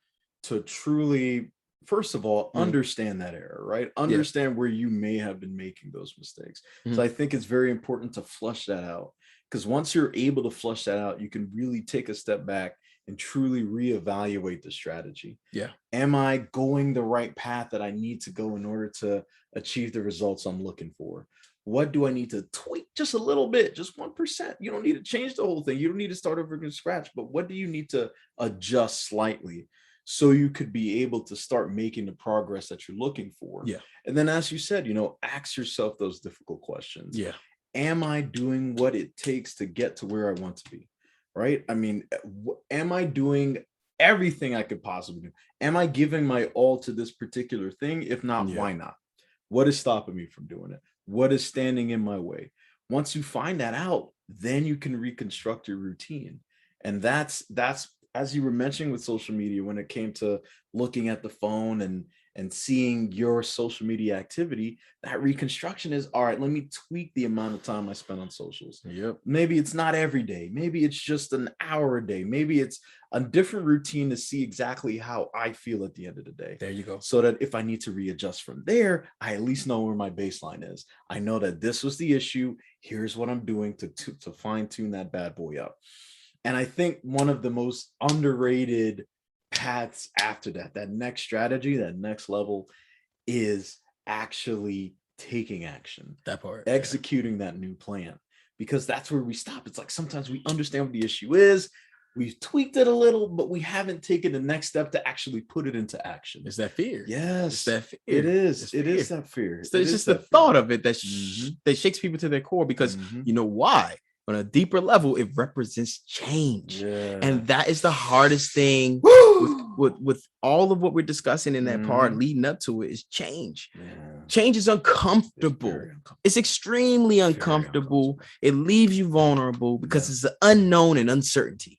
truly, first of all, understand that error, right? Understand where you may have been making those mistakes. So I think it's very important to flush that out, because once you're able to flush that out, you can really take a step back and truly reevaluate the strategy. Am I going the right path that I need to go in order to achieve the results I'm looking for? What do I need to tweak just a little bit, just 1%? You don't need to change the whole thing. You don't need to start over from scratch, but what do you need to adjust slightly, so you could be able to start making the progress that you're looking for? And then, as you said, ask yourself those difficult questions. Am I doing what it takes to get to where I want to be? Right? I mean, am I doing everything I could possibly do? Am I giving my all to this particular thing? If not, why not? What is stopping me from doing it? What is standing in my way? Once you find that out, then you can reconstruct your routine. And that's as you were mentioning with social media, when it came to looking at the phone and seeing your social media activity, that reconstruction is, all right, let me tweak the amount of time I spend on socials. Maybe it's not every day. Maybe it's just an hour a day. Maybe it's a different routine to see exactly how I feel at the end of the day. There you go. So that if I need to readjust from there, I at least know where my baseline is. I know that this was the issue. Here's what I'm doing to fine tune that bad boy up. And I think one of the most underrated paths after that next strategy, that next level, is actually taking action. That part. Executing that new plan. because that's where we stop. It's like sometimes we understand what the issue is, we've tweaked it a little, but we haven't taken the next step to actually put it into action. It's that fear. Yes, it's that fear. It is. It's it is that fear. So it's just the thought of it that that shakes people to their core, because you know why? On a deeper level, it represents change, and that is the hardest thing with all of what we're discussing in that part leading up to it is change. Change is uncomfortable. It's extremely uncomfortable. It leaves you vulnerable because it's the unknown and uncertainty,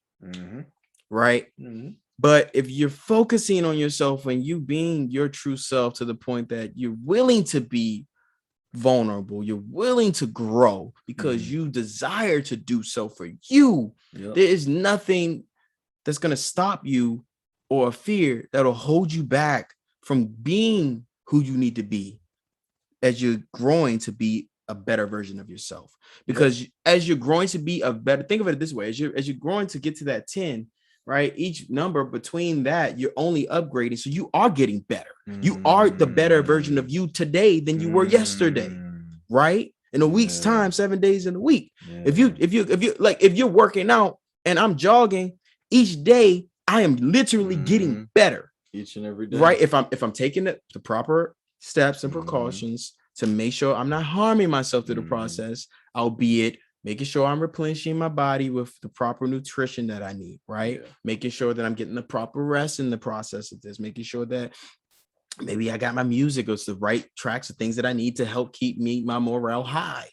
right? But if you're focusing on yourself and you being your true self to the point that you're willing to be vulnerable, you're willing to grow because you desire to do so for you, there is nothing that's going to stop you or a fear that'll hold you back from being who you need to be as you're growing to be a better version of yourself. Because as you're growing to be a better, think of it this way, as you're growing to get to that 10, right? Each number between that, you're only upgrading. So you are getting better. You are the better version of you today than you were yesterday, right? In a week's time, 7 days in a week. If you're working out and I'm jogging each day, I am literally getting better each and every day, right? If I'm taking the proper steps and precautions to make sure I'm not harming myself through the process, albeit making sure I'm replenishing my body with the proper nutrition that I need, right? Making sure that I'm getting the proper rest in the process of this, making sure that maybe I got my music, it's the right tracks of things that I need to help keep my morale high,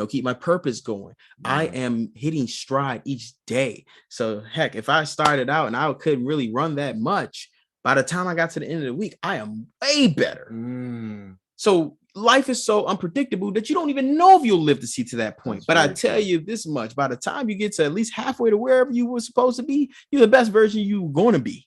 keep my purpose going. I am hitting stride each day. So heck, if I started out and I couldn't really run that much, by the time I got to the end of the week, I am way better. So life is so unpredictable that you don't even know if you'll live to see to that point. But I tell you this much, by the time you get to at least halfway to wherever you were supposed to be, you're the best version you're going to be.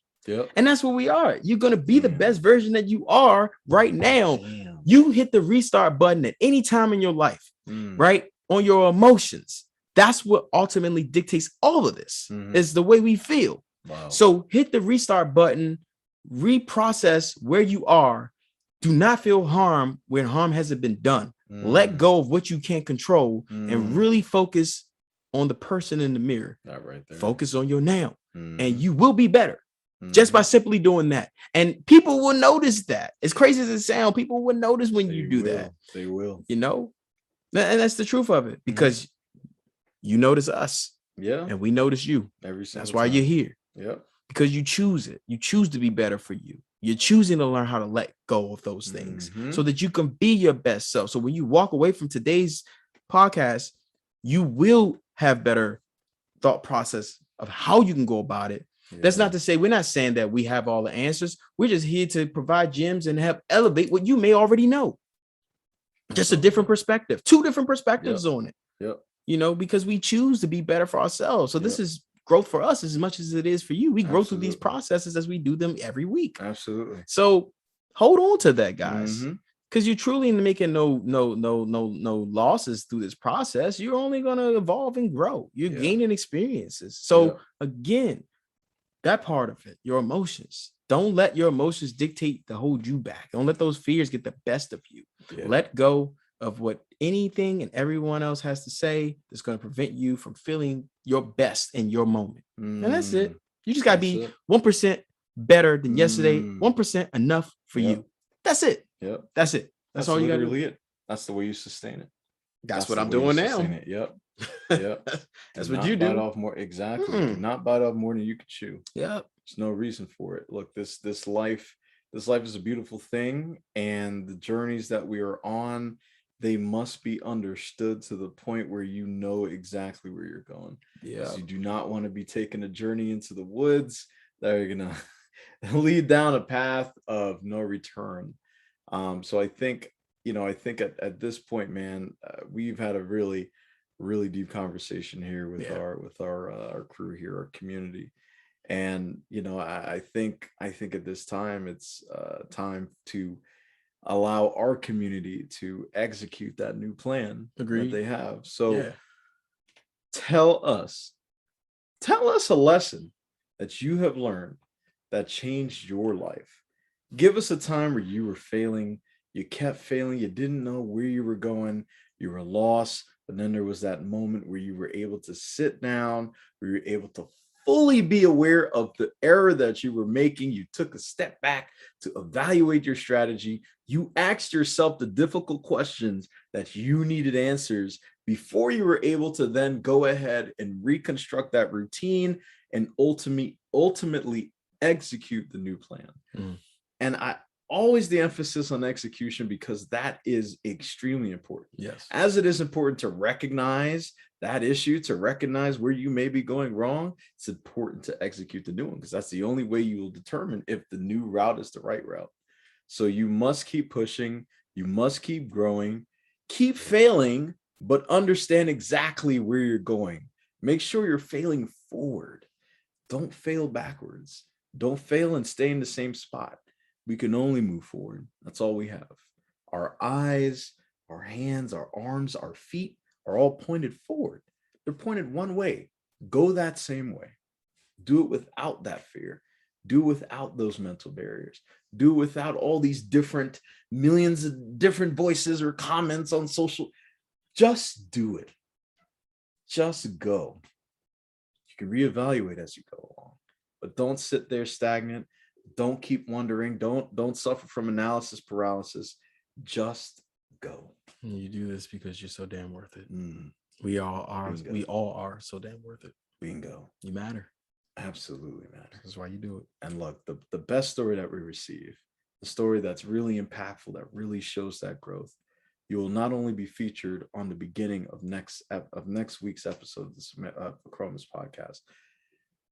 And that's what we are. You're going to be the best version that you are right now. You hit the restart button at any time in your life, right? On your emotions. That's what ultimately dictates all of this, is the way we feel. So hit the restart button, reprocess where you are. Do not feel harm when harm hasn't been done. Let go of what you can't control and really focus on the person in the mirror. Right there. Focus on your now, and you will be better just by simply doing that. And people will notice that. As crazy as it sounds, people will notice when you do that. They will. And that's the truth of it, because you notice us. And we notice you. That's why you're here. Because you choose it. You choose to be better for you. You're choosing to learn how to let go of those things so that you can be your best self. So when you walk away from today's podcast, you will have better thought process of how you can go about it. That's not to say, we're not saying that we have all the answers. We're just here to provide gems and help elevate what you may already know. Just a different perspective, 2 different perspectives on it. Because we choose to be better for ourselves. So this is growth for us as much as it is for you. We grow through these processes as we do them every week. So hold on to that, guys, because you're truly making no losses through this process. You're only going to evolve and grow. You're gaining experiences. So again, that part of it, your emotions. Don't let your emotions dictate to hold you back. Don't let those fears get the best of you. Let go of what anything and everyone else has to say that's going to prevent you from feeling your best in your moment. And that's it. You just got to be 1% better than yesterday. 1% enough for you. That's it. That's it. That's all you got to do. That's the way you sustain it. That's what I'm doing now. That's what you do. Bite off more. Exactly. Not bite off more than you could chew. There's no reason for it. Look, this life is a beautiful thing, and the journeys that we are on, they must be understood to the point where you know exactly where you're going. So you do not want to be taking a journey into the woods that are gonna lead down a path of no return. So I think at this point, man, we've had a really, really deep conversation here with our crew here, our community. And I think at this time it's time to allow our community to execute that new plan that they have. So tell us a lesson that you have learned that changed your life. Give us a time where you were failing, you kept failing, you didn't know where you were going, you were lost, But then there was that moment where you were able to sit down, where you were able to fully be aware of the error that you were making. You took a step back to evaluate your strategy. You asked yourself the difficult questions that you needed answers before you were able to then go ahead and reconstruct that routine and ultimately execute the new plan. And I always the emphasis on execution, because that is extremely important. Yes. As it is important to recognize that issue, to recognize where you may be going wrong, it's important to execute the new one, because that's the only way you will determine if the new route is the right route. So you must keep pushing, you must keep growing, keep failing, but understand exactly where you're going. Make sure you're failing forward. Don't fail backwards. Don't fail and stay in the same spot. We can only move forward. That's all we have. Our eyes, our hands, our arms, our feet are all pointed forward. They're pointed one way. Go that same way. Do it without that fear. Do without those mental barriers. Do without all these different millions of different voices or comments on social. Just do it. Just go. You can reevaluate as you go along, but don't sit there stagnant. Don't keep wondering. Don't suffer from analysis paralysis. Just go. You do this because you're so damn worth it. We all are. Bingo. We all are so damn worth it. Bingo. You matter. Absolutely matter. That's why you do it. And look, the best story that we receive, the story that's really impactful, that really shows that growth, you will not only be featured on the beginning of next week's episode of the Chromas podcast,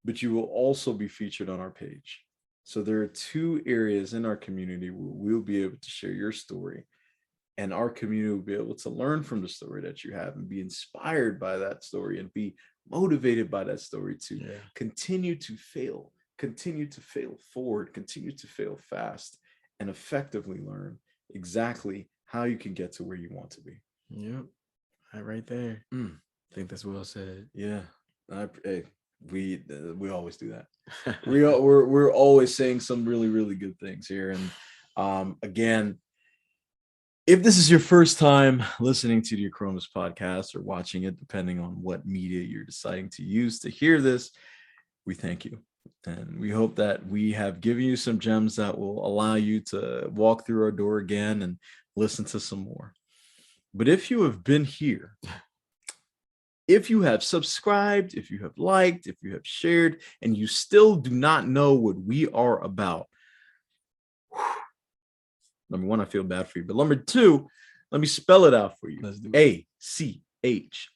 but you will also be featured on our page. So there are 2 areas in our community where we'll be able to share your story, and our community will be able to learn from the story that you have and be inspired by that story and be motivated by that story to continue to fail forward, continue to fail fast, and effectively learn exactly how you can get to where you want to be. Yep. Right there. I think that's well said. Yeah. We always do that. we're always saying some really, really good things here. And again, if this is your first time listening to the Chromas podcast or watching it, depending on what media you're deciding to use to hear this, we thank you. And we hope that we have given you some gems that will allow you to walk through our door again and listen to some more. But if you have been here, if you have subscribed, if you have liked, if you have shared, and you still do not know what we are about, number 1, I feel bad for you. But number 2, let me spell it out for you. ACHROMOUS.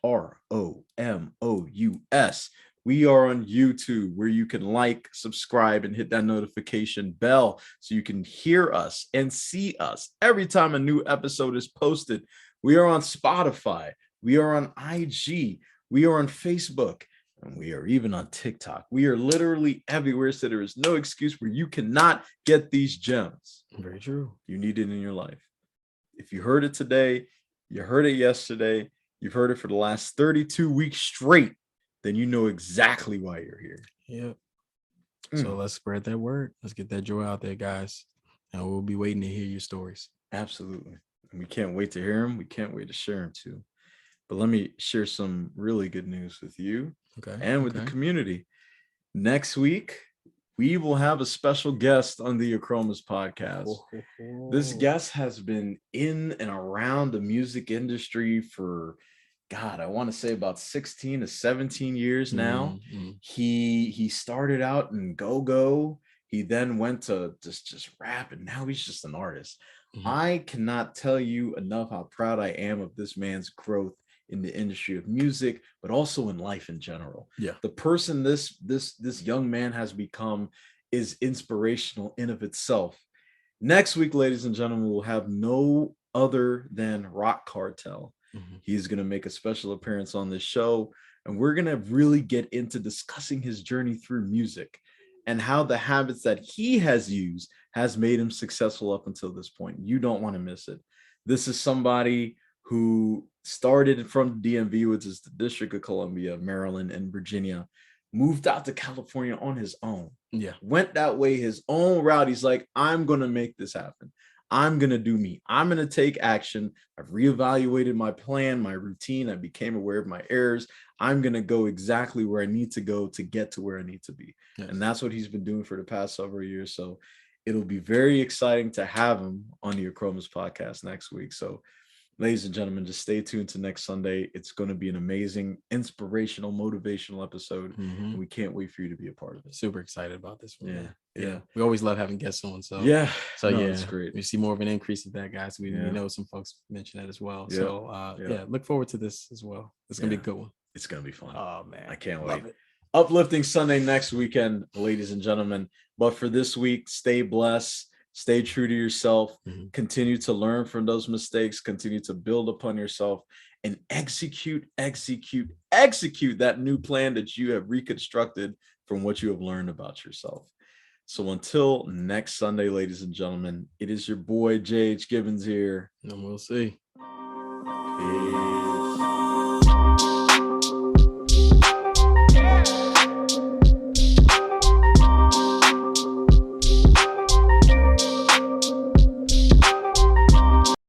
We are on YouTube, where you can like, subscribe, and hit that notification bell so you can hear us and see us every time a new episode is posted. We are on Spotify. We are on IG. We are on Facebook. And we are even on TikTok. We are literally everywhere, so there is no excuse where you cannot get these gems. Very true. You need it in your life. If you heard it today, you heard it yesterday, you've heard it for the last 32 weeks straight, then you know exactly why you're here. Yep. So let's spread that word. Let's get that joy out there, guys. And we'll be waiting to hear your stories. Absolutely. And we can't wait to hear them. We can't wait to share them too. But let me share some really good news with you and with the community. Next week, we will have a special guest on the Chromas podcast. This guest has been in and around the music industry for, God, I want to say about 16 to 17 years now. He started out in go-go. He then went to just rap, and now he's just an artist. I cannot tell you enough how proud I am of this man's growth in the industry of music, but also in life in general. Yeah. The person this young man has become is inspirational in of itself. Next week, ladies and gentlemen, we'll have no other than Rock Cartel. He's going to make a special appearance on this show, and we're going to really get into discussing his journey through music and how the habits that he has used has made him successful up until this point. You don't want to miss it. This is somebody who started from DMV, which is the District of Columbia, Maryland, and Virginia, moved out to California on his own. Yeah. Went that way, his own route. He's like, I'm going to make this happen. I'm going to do me. I'm going to take action. I've reevaluated my plan, my routine. I became aware of my errors. I'm going to go exactly where I need to go to get to where I need to be. Yes. And that's what he's been doing for the past several years. So it'll be very exciting to have him on the Acromas podcast next week. So ladies and gentlemen, just stay tuned to next Sunday. It's going to be an amazing, inspirational, motivational episode. And we can't wait for you to be a part of it. Super excited about this one. Yeah. Yeah. We always love having guests on. So it's great. We see more of an increase of that, guys. We know some folks mention that as well. So look forward to this as well. It's going to be a good one. It's going to be fun. Oh man. I can't wait. Uplifting Sunday next weekend, ladies and gentlemen. But for this week, stay blessed. Stay true to yourself, continue to learn from those mistakes, continue to build upon yourself, and execute that new plan that you have reconstructed from what you have learned about yourself. So until next Sunday, ladies and gentlemen, it is your boy, J.H. Gibbons here. And we'll see. Peace.